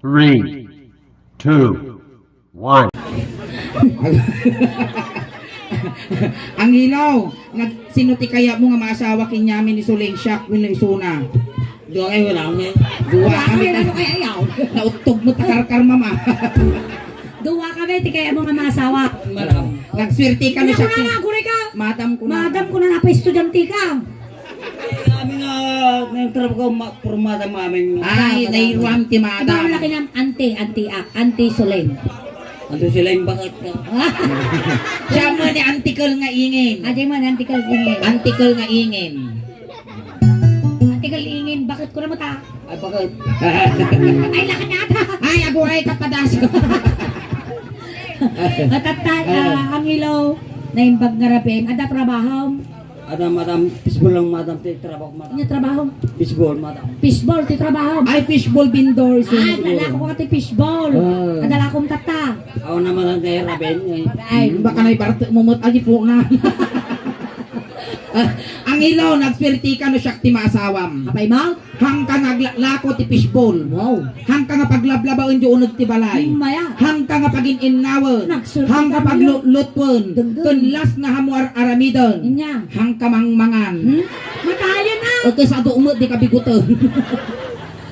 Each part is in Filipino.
3, 2, 1. Ang ilaw, sinuti kaya mo nga maasawa kinyamin ni Suling Siak wala isuna. Dua kayo lang eh. Dua kami ano kaya ayaw? nautog mo takarkar mama. Duwa kami, ti kaya mga masawa. Madam. Nagswerte ka na Hindi ko siya. na naguri ka. Madam ko na. Madam ko na napa-estudyante ka. Kami nga, nagtrabaho ko puro madam amin. Ay, nairuam ti Ito ang madam. laki ng anti Soleng. Ando sila yung bakit ka. Siya mo ni antikal nga ingin. Ate man, antikal ingin. Antikal nga ingin. Antikal ingin, bakit ko na mata? Ay bakit? Ay, laki na ata. Ay, aguray kapadas ko. Matata, ang ilaw na imbag nga rapin. Ada trabaho. Ada madam, fishball lang madam, trabaho ko madam. Ano trabaho? Fishball madam. Fishball, ti trabaho. Ay, fishball bindor. Ay, dala ko kati fishball. Adala kong tata. Ako naman ang kaya Raben. Ay, Baka na ibarat mumut agi po na. Ang ilaw, nagswerte ka no siya ti maasawam. apay mo? Hang ka naglako ti fishball. Wow. Hang ka nga paglablabaon di unod ti balay. Maya. Hang ka nga pagin-inawon. Nagsulti Hang ka ka paglutpon. Dungdung. Kunlas na hamuar aramidon. Inya. Hang ka mangmangan. Matayo na. O kasi ado umot di kabiguton.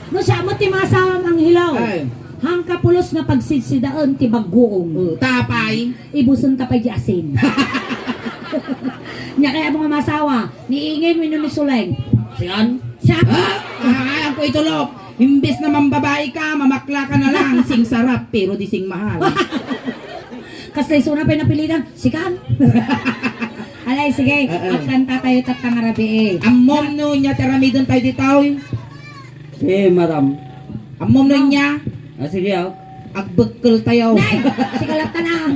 No siya mo ti masawam ang hilaw. Ay. Hang kapulos na pagsidsidaan ti baggoong. Tapay. Ibuson tapay di asin. Nya kaya mga masawa, niingin mo ni Suleng. Siyan? Siya. Ay, ako itulok. Imbes na mambabae ka, mamakla ka na lang. Sing sarap, pero di sing mahal. Kasi suna pa napilitan, sikan. Alay, sige. At kanta tayo tatang arabi eh. Ang mom no niya, teramidon tayo ditaw. Sige madam. Ang mom no niya, Sige ako. agbekkel tayo. Nay, sigalata na.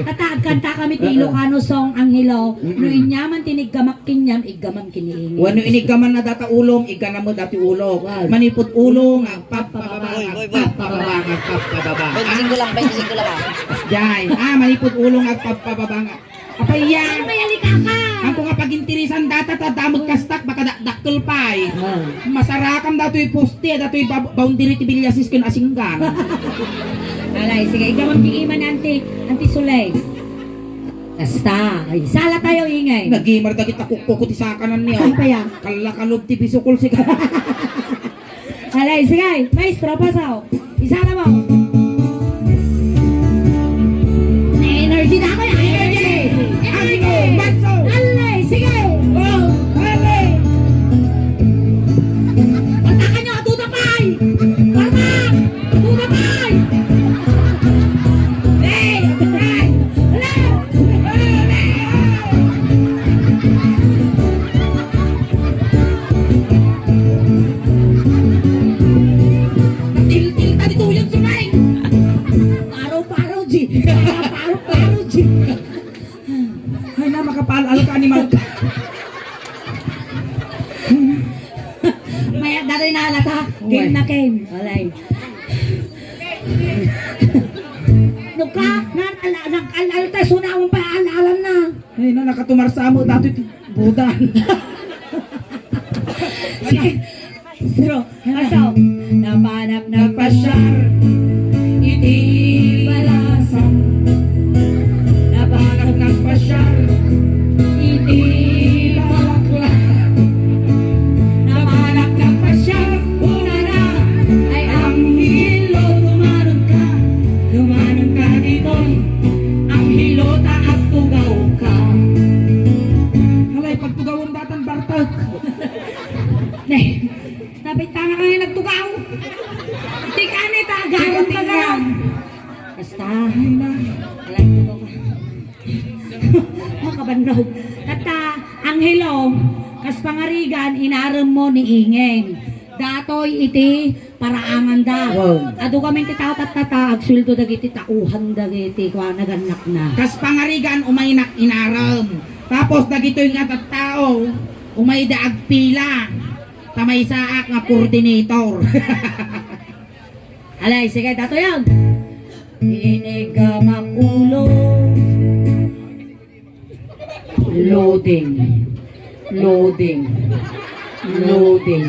At kanta kami ti Ilocano song ang hilaw. No inyaman tiniggamak kinyam, iggaman kiniingin. Wano inigaman na data ulong, igana mo dati ulong. Manipot ulong, agpapababa, agpapababa, agpapababa. 25 lang, 25 lang. Jai, manipot ulong, agpapababa. Apaya, Mayalika ka. ang kung kapag-intirisan data tadamag kastak, baka dakkel pa'y. Masarakam dato'y poste, dato'y boundary ti bilyasis kun asinggan. Alay, sige. Iggaman kiiman anti Suleng. Basta. Ay, sala tayo ingay. Nagimar dagit ako ti sakanan niya. Ay pa yan. Kalakalob ti bisukol si Alay, sige. Maestro, pasaw. Isa na mo. Na-energy na ako. Energy. Energy. Alay, sige. Patakan nyo, tutapay. Parmak. Tutapay. Hey. Hey. Til-til tadi tuyang sunay. Paro-paro, G. Paro-paro, G. Ay na makapal ka animal ka. Maya datoy na halata. Game na game. Alay. Nuka, nag-alta, suna akong paalalan na. Ay na nakatumar sa amo dati ti budan. Pero, asaw, napanap na Nagpasyar. iniibalasan. Napanap na Nagpasyar. iniibakla. Napanap na pasyal, una na ay ang hilo. Tumanon ka dito. Ang hilota at tugaw ka. Halay pagtugawon datan bartag. Nay, tapit ka nga kayo nagtugaw. Di ka ni tagaron ka nga. Basta, alay ko ka. Makabandaw. Tata, ang hilo, kas pangarigan, inaram mo ni Ingen. Datoy iti, paraangan da. Ado kami ti tao tata, agsulto dagiti tauhan dagiti, kwa naganak na. Kas pangarigan umaynak inaram. Tapos dagitoy nga tattao, umay daag pila. Tamay saak nga coordinator. Alay, sige, dato yan. Inig ka makulo. Loading. Loading. Loading.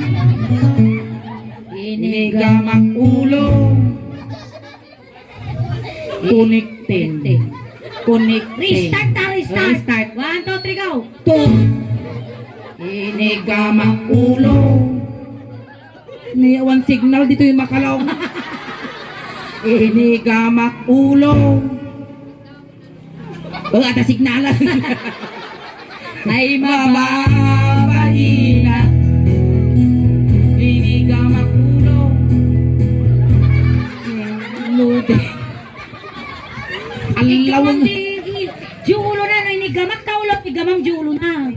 Inigamak ulo. Connecting. Restart ta, restart. Restart. 1, 2, 3, go. Inigamak ulo. Niyawan signal dito yung makalaw. Inigamak ulo. Oh, ada signalan. Ay Mababahina. Inigamak ulo. Lude. Alawang. Julo na, no, inigamak ta ulo, igamam julo na.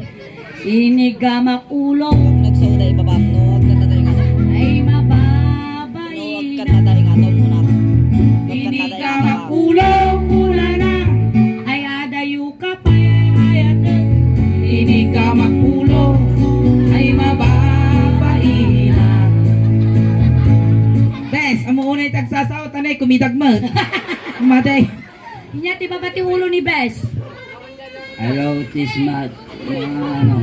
Inigamak ulo. Nagsuda ibaba no, agkata tayo nga. Ay No, mababain. agkata tayo nga muna. Inigamak ulo. Ula na. Ay adayu ka pa, ayat. Inigamak ulo. Ay mababahina. Bes, amo unay tagsasaw tanay kumidagmag. Maday. Inya ti babati ulo ni Bes. Hello, Tismat. Ano?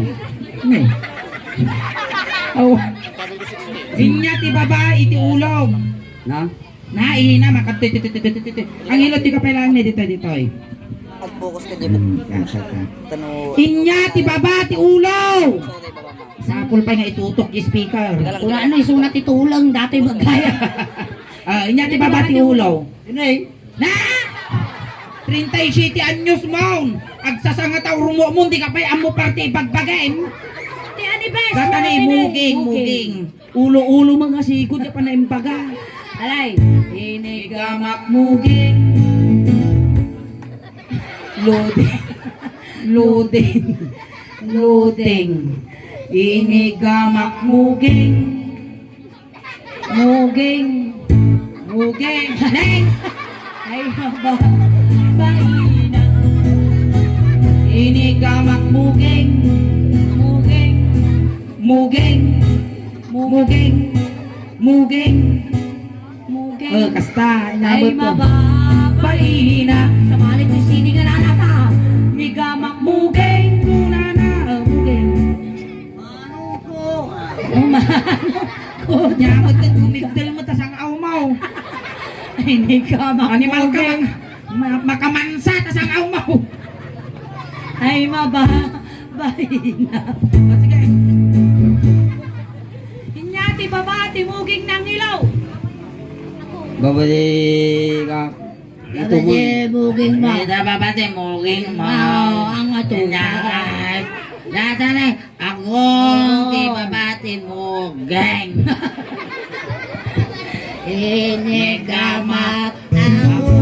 Ne. Oh. Inya ti baba iti ulog. Na? Na ihina makatut. Ang hilot ti kapailangan ni dito eh. Pag-focus ka dyan. Tano. Inya ti baba ti ulo. Nagsuda ibaba mo. Sapul pa nga itutok yung speaker. Wala na isunat itulang dati magkaya. Inya ti baba ti ulo. Inay. Na! 37 anyos mo. Agsasanga taw rumo mo di ka pa'y amo parte ipagbagain. Ti ani Bes. Kata na muging. Ulo-ulo mga sikod ya pa na impaga. Alay. Inigamak muging. Loading. Inigamak muging. Muging. Neng! Ay mababain. Inigamak muging. Mugeng. Kasta, Ay inabot ko. mababain. Sa malit ni sini nga nanata. Migamak mugeng. Muna na, muging. Nyamot ka, kumigdal mo, tas ang aw mo. Migamak Animal ka, mugeng. makamansa, tas ang aw mo. Ay mababain. Sige. Inyati babati muging ng ilaw. Babali ka. Ito mo. Muging mo. babate muging mo. Ang atuga. Nasa na, ako, di babate muging. Inigamak ako.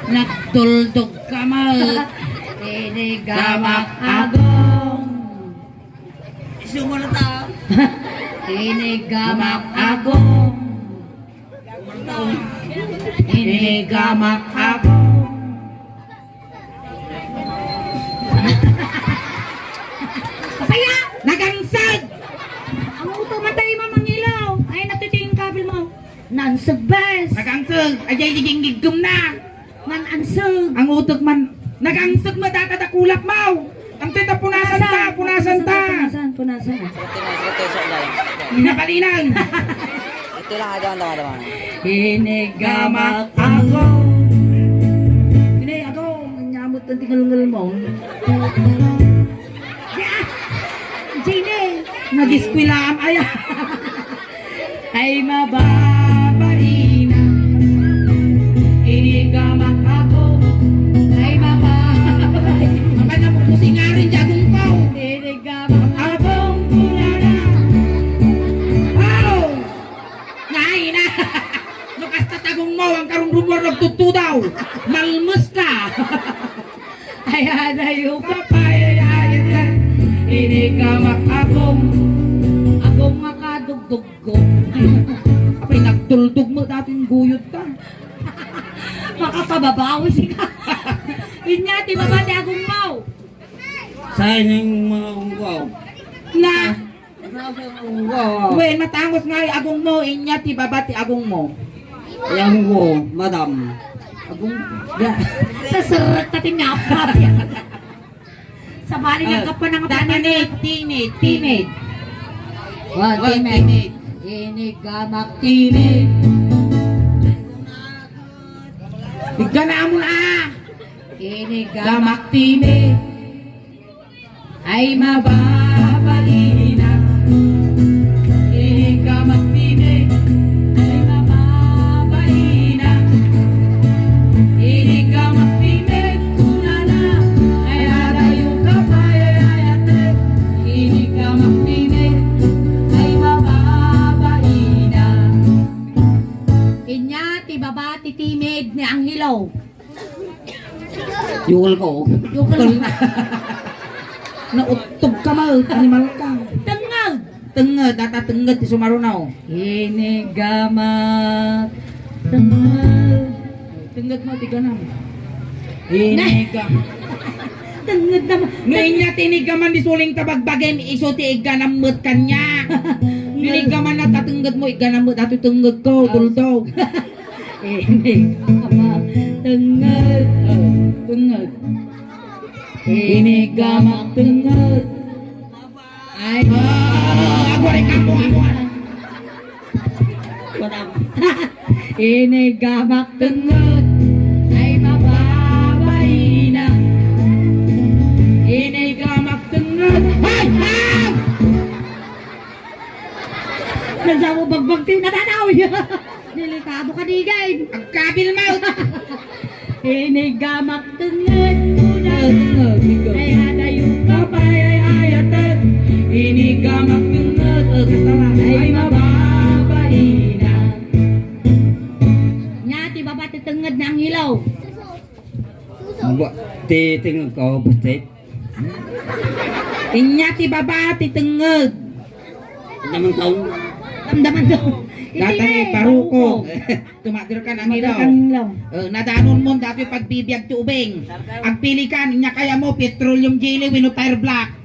Nagtuldog ka mo. Inigamak agong. Sumula ta. Inigamak agong. Inigamak ako. Papaya! Nagangsag! Ang uto matay mo mangilaw. Ay natuting kabel mo. Nansag bes. Nagangsag! Ajay liging-ligum na! Nanansag. Ang utok man, nagangsag mo tatatakulap mo! Ang tita punasan ta! Punasan. Sakit sa ulan. Minapalinang! Ito lang ada dama. Inigamak ako. Pinay ako. Nyamot ng tingal-ngal mo. Jane. Nag-iskwilaam aya. Ay mababarina. Inigamak ako. Ay mababain. Ang kanya mo kusingarin jagong pao. Inigamak Abong bulana. Wow! Ngay na. Nukas tatagong mo ang karong rumor nagtutudaw. Malmus ka. ay adayo ka. Papayayayan ka. Inigamak akong. Akong makadugdug ko. Apay nagtuldog mo dating guyod ka. Makapababawi si ka. Inyati babati akong mau. Sa inyong mga unggaw. Na. Sa unggaw. Wen matangos nga yung agong mo. Inya ti babati agong mo. Yang ko, madam. Agong. Ya. Sa sarat natin nga pa. Sa bali ng kapan ng Tatanit, timid, Timid. One, One, timid. timid. Inigamak timid. Bigyan mo na. Inigamak timid. Ay mababalina. Inigamak timid. Ay mababalina. Inigamak timid. Kunana. Ay adayo kapay ay ate. Inigamak timid. Ay mababalina. Inya ti baba ti timid ni ang hilaw. Yukol ko. Yukol na. Nautog ka mo, animal ka. Tengag. Tenged, natatenged ti sumarunaw. Inigamak. Tengag. Tenged mo, tiga na. Iniga. Tengag naman. Ngayon niya tinigaman di suling tabagbagin, iso ti iganamot kanya. Tinigaman na tatenged mo, iganamot ato tenged ko, tuldog. Inigamak. Tengag. Tenged. Inigamak. Tengag. Ay. Ako rin ako. Inigamak. Tengag. Ay mababay na. Inigamak tenged. Hay! Hay! Nandiyan mo bagbag ti natanaw. Delikado ka digay. Agkabil mo. Inigamak tengag. Ay adayo kapay ay ayatan. Inigamak tenged. Ay mababay na. Nyati baba ti tenged na ang hilaw. Titingin ko, bustik. Inya ti baba ti tenged. Naman taong. Damdaman daw. Datang paruko. Tumadir ka ng ilaw. Ilaw. Nadanon mo dati pagbibiyag tubing. Agpili ka, niya kaya mo petroleum jelly wino fire black.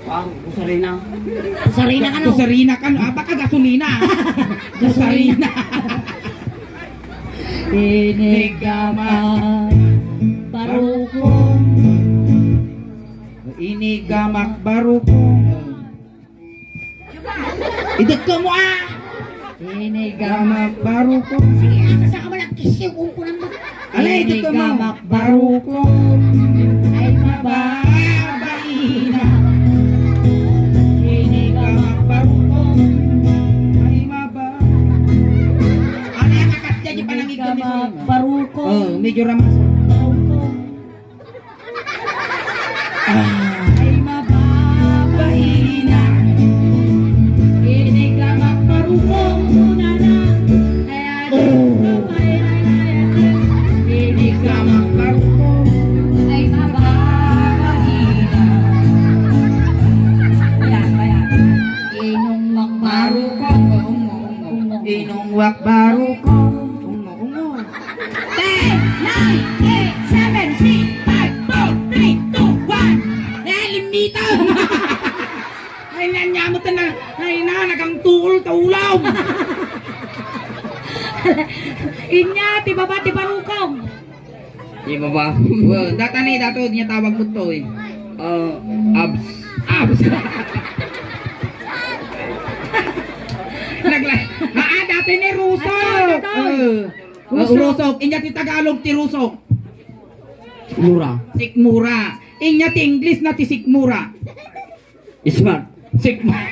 Pang, usarina. Sarina ka no. Kusarina ka, baka gasolina. Gasolina. Inigamak. Barukong. Inigamak baruko. Idek ka mo ah. Inigamak. Gamak baruko. Sige, asa ka malakisyo kung kunang ba. Alay, idek ka mo. Inigamak Baruko. ay mababaina. Inigamak baruko. Ay maba. Ano yung kakatya niyo pa nang Inigamak. Barukong. Medyo ramas. Barukong. Ay mababaina. Inigamak barukong. Kunana. Ay adayo kapay ay ayatan. Inigamak baruko. Ay mababaina. Ayan. Inungwak Baruko. Inungwak baruko. Ungo, ungo. 10, 9, 8, 7, 6, 5, 4, 3, 2, 1. Limita! Ay, nanyamot na. Ay, nagang tuulaw. Inya, ti baba, ti barukong. Di ba ba? Well, datani, dato niya tawag mo to eh. Abs. Abs. Dati ni Rusok. Rusok. Inya ti Tagalog ti Rusok. Mura. Sikmura. Inya ti English na ti Sikmura. Smart. Sikmura.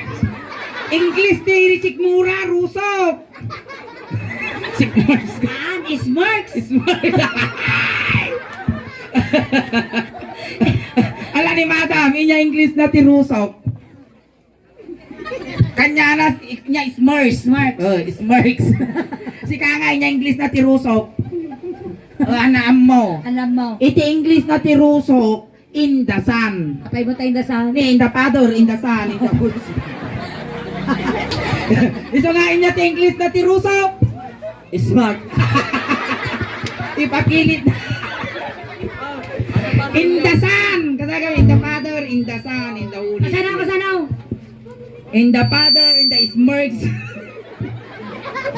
English ti Sikmura, Rusok. Sikmura. Saan is Marks? Ala ni Madam, inya English na ti Rusok. Kanya na, inya Smurks. Smurks. Si Kangay niya English na ti Rusok. Anaan mo. Alam mo. Iti English na ti Rusok, in the sun. Apay mo tayong dasal. In the father, in the sun, in the woods. Iso nga inya ti English na ti Rusok. Smart. Ipapilit na. In the sun. Kasaga, in the father, in the sun, in the holy. Kasanaw, kasanaw. In the father, in the smurks.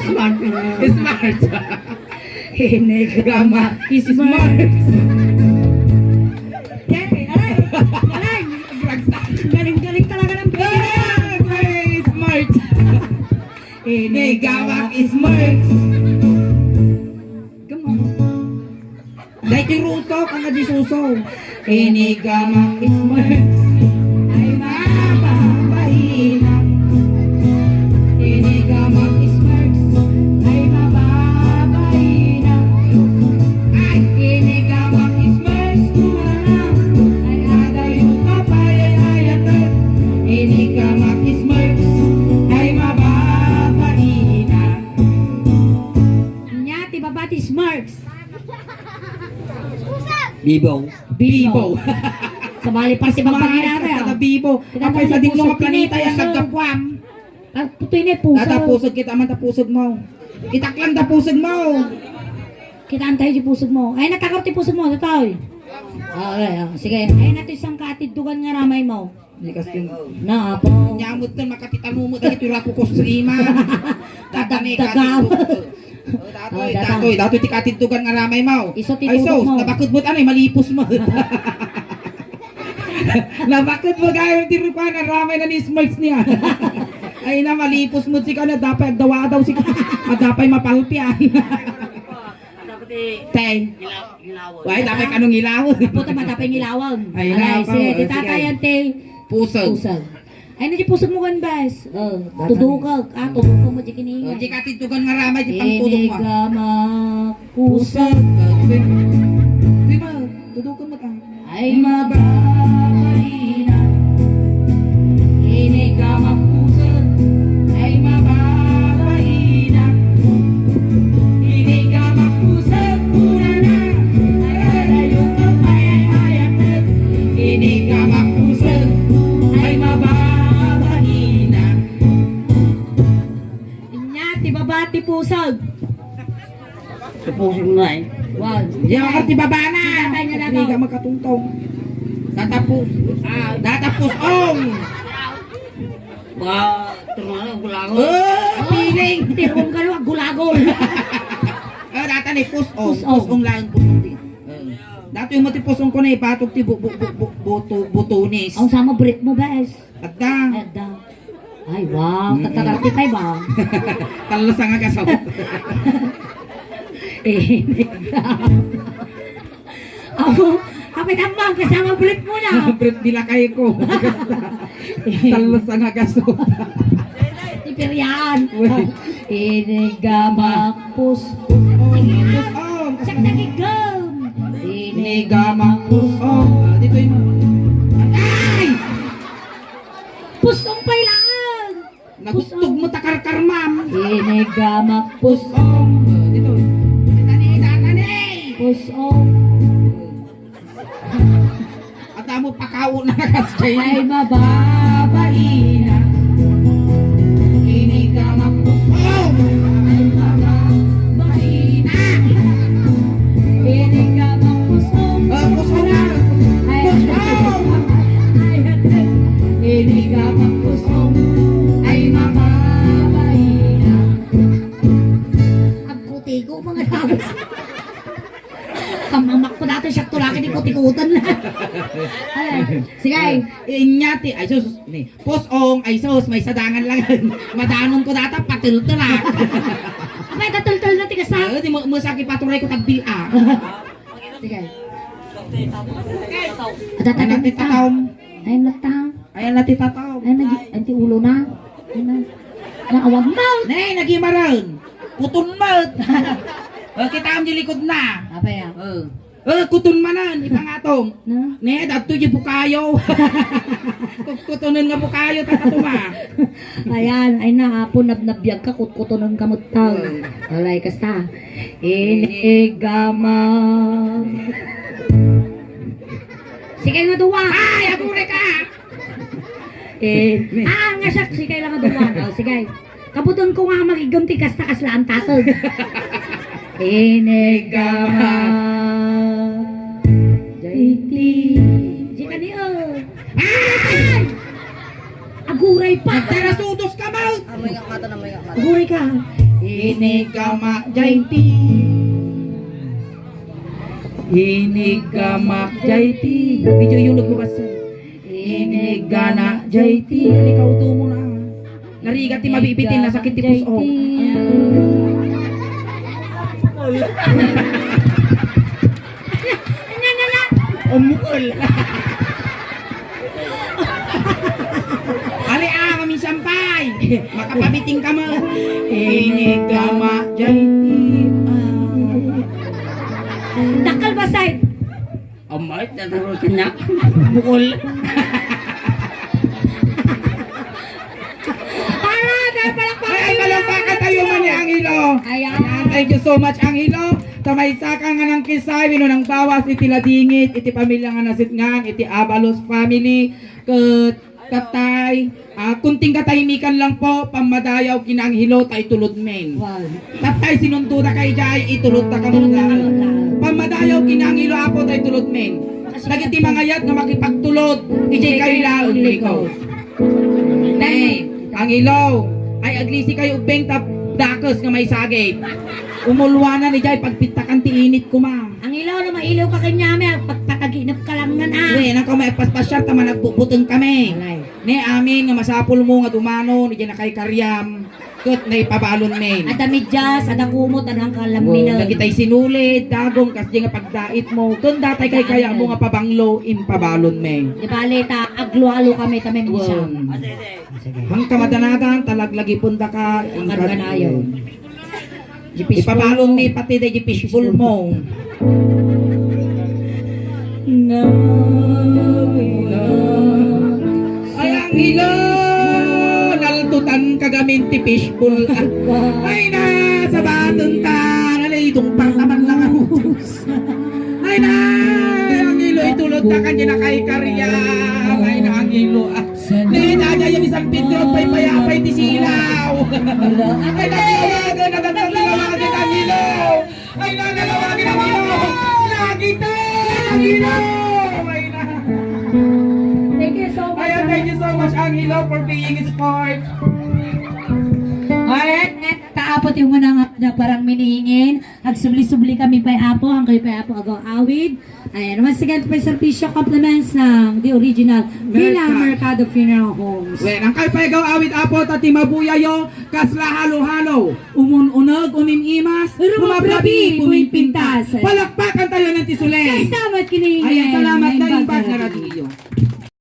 Smart. Smart. Hinegama. Smart. Okay, alright. Inigamak Smirks. Come on. Dahil kay Ruto, kang nga di suso. Inigamak Smirks. Ay mababainak. Inigamak Smirks. Ay mababainak. Ay inigamak Smirks. Ay adayo kapay ay ayatan. Inigamak Smirks. Ay mababainak. Nyati babati Smirks. Bibaw. Bibo. Sa bali pa si Bagpagina Kada bibo. Kapay sa din mga planeta yan nagkapwam. Putoy na puso. Tatapusog kita man tapusog mo. Itaklang tapusog mo. Kita antay di pusod mo. Ay nakakarti pusod mo, tatoy. Okay, sige. Ay natin isang katiddugan nga ramay mo. Likas yung Na po. nyamot kan makatitanumot ang ito rako ko sa ima. Tatani Dagdag. Datoy ti katiddugan nga ramay mo. Iso ti Ay tubog sos, mo. nabakod mo tanay malipos mo. Nabakod mo gayon ti rupa na ramay na ni Smirks niya. Ay na malipos mo si ka na dapat dawa daw si ka. Madapay mapalpian. Tay. Why dapat kanong ilaw? Puta matapay ngilawag. Ay, Ay, ilaw pa. sige. Sige. Titatayan te. Pusog. Pusag. Ay na di pusag mo kan bas. Tudukag. Tudukag mo di kiningan. Di katiddugan nga ramay di pangtulog mo. Inigamak pusag. Di ba? Tudukan mo ka. Ay mababainak. Inigamak pusag ay mababainak. Inigamak pusag muna na. Ay ayun kapay ay ayatan. Inigamak pusag ay mababainak. Inyati babati pusag. Supposing na eh. Wag. Di ako ti baba na. Tatay na Hindi dato. ka magkatungtong. Datapos ong. Baka turma gulago. Piling. Tirong ka luwag gulagol. Data ni pusong. Pusong. Pusong lang pusong din. Dato yung matipusong ko na ipatog ti butunis. Ang sama break mo bes. Adda. Ada. Ay wow, tatagarti tayo ba? Talas ang agasabot. Ako, kapit ambang kasama break mo na. Bret bila kayo ko. Talas ang agasabot. Ipiryan. Inigamak pus. Pusong. Sakdakigam. Inigamak pusong. Dito yung... Ay! Pusong pailaan. Nagustog mo takarkar ma'am. Inigamak pus. Pusong. Dito. Tani. Pusong. At mo pakao na kasjay. Ay mababaina. Inigamak pusong. Ay mababaina. Inigamak pusong. Pusong na. Ay inigamak pusong. Ay mababaina. Ang kuti ko mga tawag. Kamamak ko dati siya tulaki ni kutikutan na. Ay, sige. Inyati. Ay sus. Pusong. Ay sus. May sadangan lang. Madanon ko data patultulak. Abay, tatultul na tigas na. Di mo sakit paturay ko tagbil ah. Sige. Ay natitataw. Ay, natang. Ay natitataw. Ay, anti ulo na. Ay, naawag na. Nay, nagimaran. Kutun mo. Kita ang likod na. Abay, Kutun manan. Ipangatong. na. Ne, dato yung bukayo. Kutunin nga bukayo, tatatuma. Ayan, ay naapon nabnabiyag ka, kutkutunon ka mutang. Alay, kasta. Inigama. Sige nga duwa. Ay, agure ka! Nga siya, sige lang nga duwa. Sige. Kabuton ko nga magigamti kasta kaslaan tatod. Inigama. Jaiti. Di ka niyo. Ay! Aguray pa. Terasudos ka mo! Amoy nga mata na may nga mata. Aguray ka. Inigama jaiti. Inigama jaiti. Video yung nagbabasa. Inigana jaiti. Ikaw tumo na. Narigat ti mabibitin na sakit ti puso. Umukol. Ali kami sampay. Makapabiting ka mo. Inig ka ma. Dakal basay. Amay, tataro ka na. Bukol. Para, dahil palakpakan. Ay, palakpakan tayo man ni Angelo. Ayan. Thank you so much, Angelo. Tamay saka nga ng kisay, wino ng bawas, iti ladingit, iti pamilya nga nasitngan, iti Abalos family, katay, kunting katahimikan lang po, pamadayaw kinanghilo, tay tulod men. Wow. Tatay sinuntuda kay Jai, itulod ta kamunlan. Pamadayaw kinanghilo apo, tay tulod men. Nagiti mga yat nga makipagtulod, iti kayo laon liko. Nay, Angelo, ay aglisi kayo ubeng tap dakos nga may sagay. Umulwana ni Jai pagpitakan ti init ko ma. Ang ilaw na mailaw ka kanyami, pagpataginap ka lang na na. Uy, nang may paspasyar tama nagbubuteng kami. Ni amin nga masapul mo nga dumano, ni na kay karyam. Ket na ipabalon men. Ada medyas, ada kumot, ada ang Wow, kalamina. nagitay sinulid, dagong kasi nga pagdait mo. Kun datay kay kaya mo nga pabanglo impabalon men. Di bale, aglo-alo kami tamay Wow. misya. Hang kamadanagan talaglagi punta ka Ang kanayo. ipabalon ni pati day fishbowl mo. Ay ang hilo naltutan kagamin ti fishbowl. Ay na sa baton ta nalay itong partaman lang ang hus. Ay na ang hilo itulod ta kanya na kay karya. Ay na ang hilo. Ni nanya yan isang Pedro pay payapay ti silaw. Ay nalawagan nagagalawagan ang hilo. Ay na nalawagan ang hilo. Lagi to ang hilo. Ay na. Thank you so much. Ayan, thank you so much Angelo for being sports. Alright, kaapot yung mga na parang minihingin. Agsubli-subli kami pay apo, ang kayo pay apo agaw awid. Ayan, once again, pa servisyo compliments ng the original Villa Mercado Funeral Homes. Wen, ang kaypaygaw awit apo tati mabuyayo kasla halo-halo. Umununag, umimimas, Rumabrabi, pumipintas. Palakpakan tayo ng tisulay. Salamat kinihingi. Ayan, salamat Ngayon na ba, imbag na Garadi? radyo.